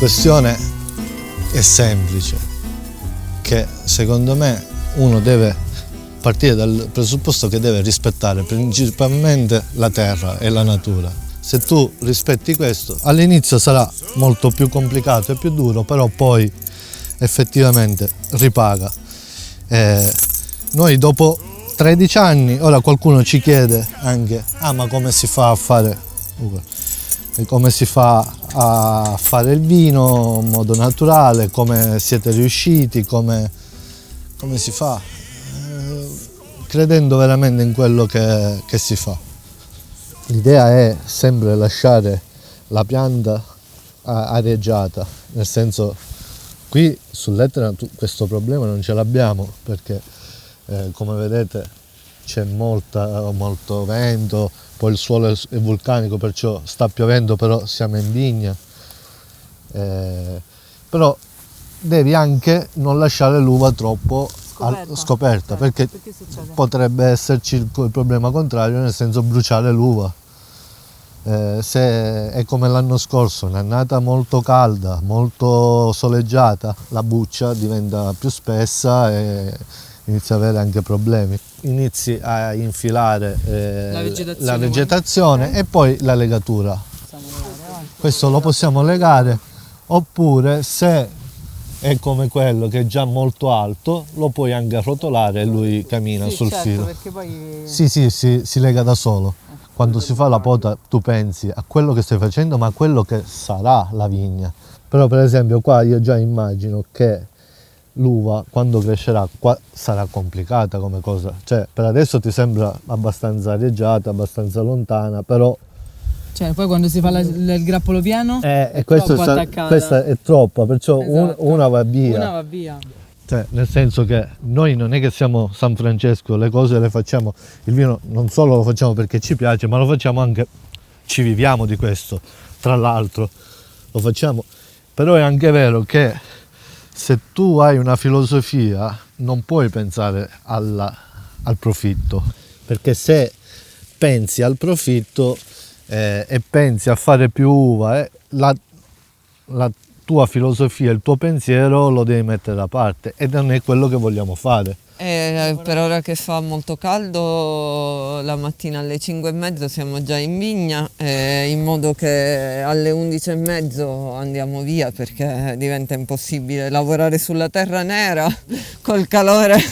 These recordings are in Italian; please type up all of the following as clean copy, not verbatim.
questione è semplice, che secondo me uno deve partire dal presupposto che deve rispettare principalmente la terra e la natura. Se tu rispetti questo, all'inizio sarà molto più complicato e più duro, però poi effettivamente ripaga. Noi dopo 13 anni, ora qualcuno ci chiede anche, ma come si fa a fare? Come si fa a fare il vino in modo naturale, come siete riusciti, come si fa? Credendo veramente in quello che si fa. L'idea è sempre lasciare la pianta areggiata, nel senso, qui sull'Etna questo problema non ce l'abbiamo perché come vedete c'è molto vento, poi il suolo è vulcanico, perciò sta piovendo, però siamo in vigna. Però devi anche non lasciare l'uva troppo scoperta perché potrebbe esserci il problema contrario, nel senso bruciare l'uva. Se è come l'anno scorso, un'annata molto calda, molto soleggiata, la buccia diventa più spessa e inizia ad avere anche problemi. Inizi a infilare la vegetazione e poi la legatura. Questo lo possiamo legare, oppure se è come quello che è già molto alto, lo puoi anche arrotolare e lui cammina sul filo. Perché poi... Sì, si lega da solo. Quando si fa la poda tu pensi a quello che stai facendo, ma a quello che sarà la vigna. Però per esempio qua io già immagino che l'uva quando crescerà qua sarà complicata come cosa. Cioè per adesso ti sembra abbastanza areggiata, abbastanza lontana, però... Cioè poi quando si fa il grappolo pieno e questa è troppa, perciò esatto. Una va via. Una va via. Cioè, nel senso che noi non è che siamo San Francesco, le cose le facciamo, il vino non solo lo facciamo perché ci piace, ma lo facciamo anche, ci viviamo di questo, tra l'altro, lo facciamo. Però è anche vero che se tu hai una filosofia non puoi pensare al profitto, perché se pensi al profitto e pensi a fare più uva, la tua filosofia, il tuo pensiero lo devi mettere da parte e non è quello che vogliamo fare. Per ora che fa molto caldo, la mattina alle 5:30 siamo già in vigna, in modo che alle 11:30 andiamo via perché diventa impossibile lavorare sulla terra nera col calore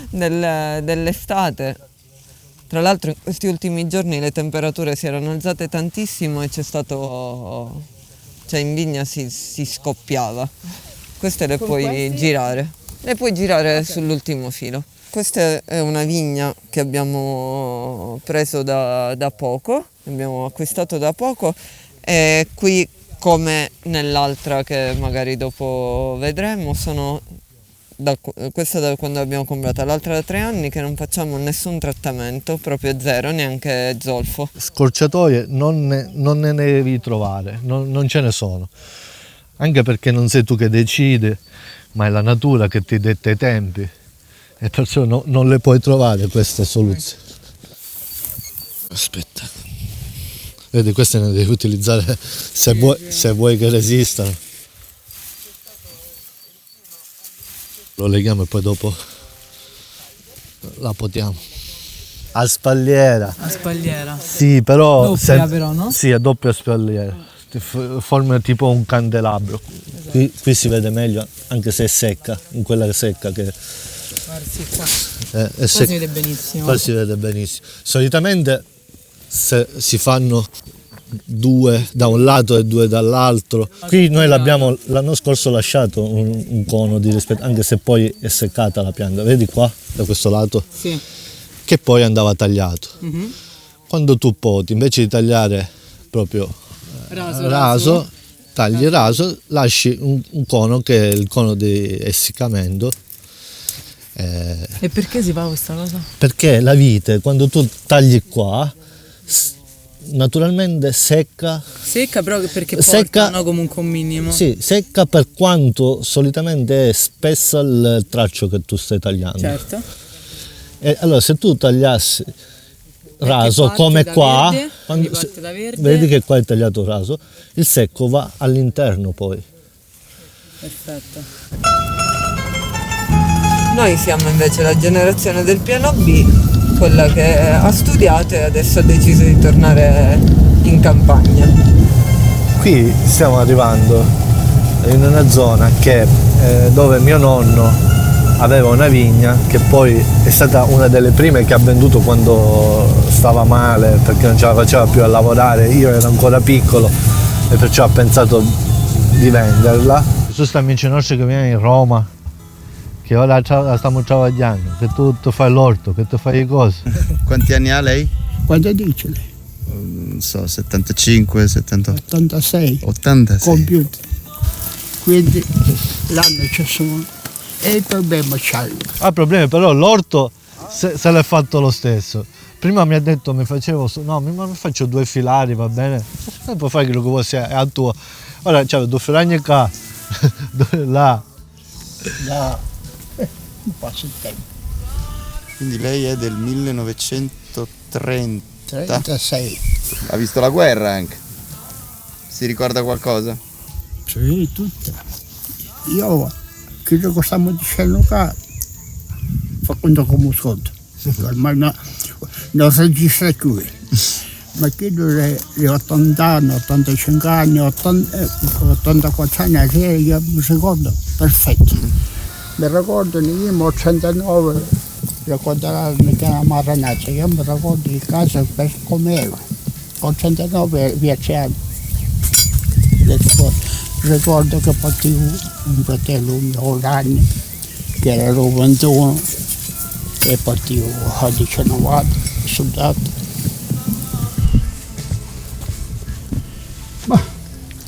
dell'estate. Tra l'altro in questi ultimi giorni le temperature si erano alzate tantissimo e c'è stato... cioè in vigna si scoppiava. Queste le puoi girare. Le puoi girare sull'ultimo filo. Questa è una vigna che abbiamo preso da poco, abbiamo acquistato da poco e qui come nell'altra che magari dopo vedremo questa da quando l'abbiamo comprata, l'altra da 3 anni che non facciamo nessun trattamento, proprio zero, neanche zolfo. Scorciatoie non ne devi trovare, non ce ne sono, anche perché non sei tu che decidi, ma è la natura che ti detta i tempi e perciò non le puoi trovare queste soluzioni. Aspetta, vedi, queste ne devi utilizzare se vuoi che resistano. Lo leghiamo e poi dopo la potiamo. A spalliera. A spalliera. Sì, però... Doppia però, no? Sì, a doppia spalliera. Forma tipo un candelabro. Esatto. Qui si vede meglio, anche se è secca, in quella secca che... Guardi qua. Qua si vede benissimo. Qua si vede benissimo. Solitamente se si fanno 2 da un lato e 2 dall'altro. Qui noi l'abbiamo l'anno scorso lasciato un cono di rispetto, anche se poi è seccata la pianta, vedi qua da questo lato? Sì. Che poi andava tagliato. Quando tu poti, invece di tagliare proprio raso, tagli raso, lasci un cono che è il cono di essiccamento. E perché si fa questa cosa? Perché la vite, quando tu tagli qua, naturalmente secca però perché secca, porta, no, comunque un minimo. Sì, secca per quanto solitamente è spessa il traccio che tu stai tagliando. Certo. E allora se tu tagliassi raso parte come da qua, verde, quando- parte da verde. vedi che qua è tagliato raso, il secco va all'interno poi. Perfetto. Noi siamo invece la generazione del piano B, quella che ha studiato e adesso ha deciso di tornare in campagna. Qui stiamo arrivando in una zona dove mio nonno aveva una vigna che poi è stata una delle prime che ha venduto quando stava male perché non ce la faceva più a lavorare, io ero ancora piccolo e perciò ha pensato di venderla. Su sta amici nostri che viene in Roma, che ora la stiamo travagliando, che tu fai l'orto, che tu fai le cose. Quanti anni ha lei? Quando dice lei? Non so, 75, 78, 86 86. compiuti. Quindi l'anno ci sono e il problema c'è. Il problema però l'orto se l'è fatto lo stesso. Prima mi ha detto mi faccio 2 filari, va bene? E poi fai quello che vuoi, è a tuo. Ora c'è 2 filari qua, là. No, non passa il tempo. Quindi lei è del 1930. 36. Ha visto la guerra anche. Si ricorda qualcosa? Sì, tutta. Io quello che stiamo dicendo qua fa conto come sconto. Ma non si registra più. Ma quello le 80 anni, 85 anni, 84 anni, io mi ricordo perfetto. Mi ricordo io 89, ricorderà mi chiama Maranazza, io mi ricordo il caso per com'era. 89 10 anni. Ricordo che partivo un fratello mio Gianni, che era 91, e partivo a 19 anni, soldato.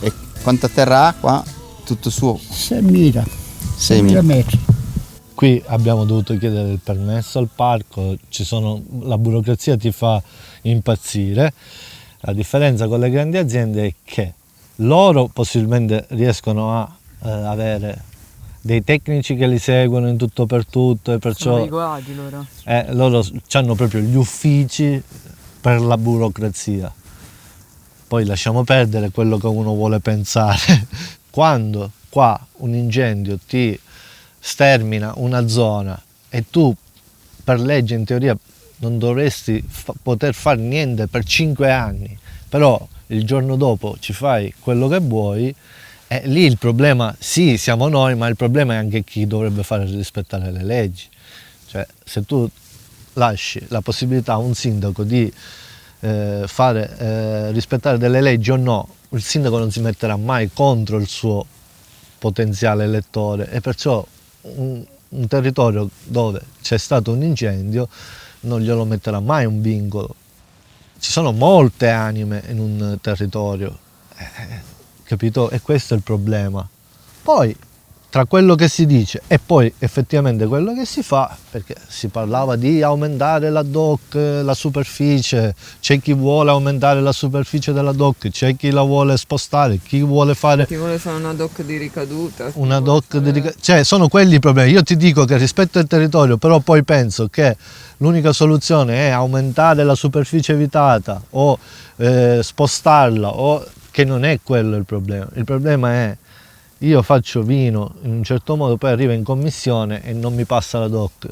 E quanta terra ha qua? Tutto suo? 6.000 6.000. metri. Qui abbiamo dovuto chiedere il permesso al parco, la burocrazia ti fa impazzire. La differenza con le grandi aziende è che loro possibilmente riescono a avere dei tecnici che li seguono in tutto per tutto e perciò Sono regolati loro. loro hanno proprio gli uffici per la burocrazia. Poi lasciamo perdere quello che uno vuole pensare. Quando qua un incendio ti stermina una zona e tu per legge in teoria non dovresti poter fare niente per 5 anni, però il giorno dopo ci fai quello che vuoi, lì il problema, sì, siamo noi, ma il problema è anche chi dovrebbe fare rispettare le leggi. Cioè, se tu lasci la possibilità a un sindaco di fare rispettare delle leggi o no, il sindaco non si metterà mai contro il suo potenziale elettore e perciò un territorio dove c'è stato un incendio non glielo metterà mai un vincolo. Ci sono molte anime in un territorio, capito? E questo è il problema. Poi, tra quello che si dice e poi effettivamente quello che si fa, perché si parlava di aumentare la DOC, la superficie, c'è chi vuole aumentare la superficie della DOC, c'è chi la vuole spostare, chi vuole fare una DOC di ricaduta. una DOC dedicata, cioè sono quelli i problemi. Io ti dico che rispetto al territorio, però poi penso che l'unica soluzione è aumentare la superficie evitata o spostarla, o che non è quello il problema. Il problema è io faccio vino in un certo modo, poi arriva in commissione e non mi passa la DOC.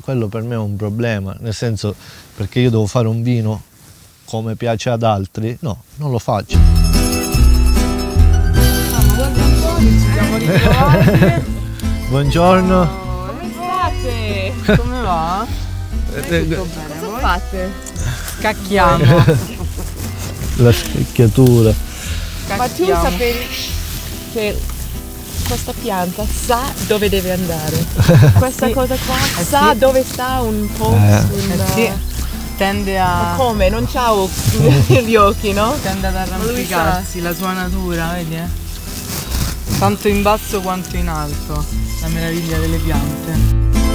Quello per me è un problema, nel senso, perché io devo fare un vino come piace ad altri? No, non lo faccio. Guarda un po', ci siamo ritrovati. Buongiorno. Come state? Come va? Tutto bene. Cosa fate? Scacchiamo. La scacchiatura. Ma tu sapevi che questa pianta sa dove deve andare? Questa cosa qua sa dove sta un posto? Sì, tende Ma a... come? Non c'ha gli occhi, no? tende ad arrampicarsi, la sua natura, vedi? Tanto in basso quanto in alto, la meraviglia delle piante.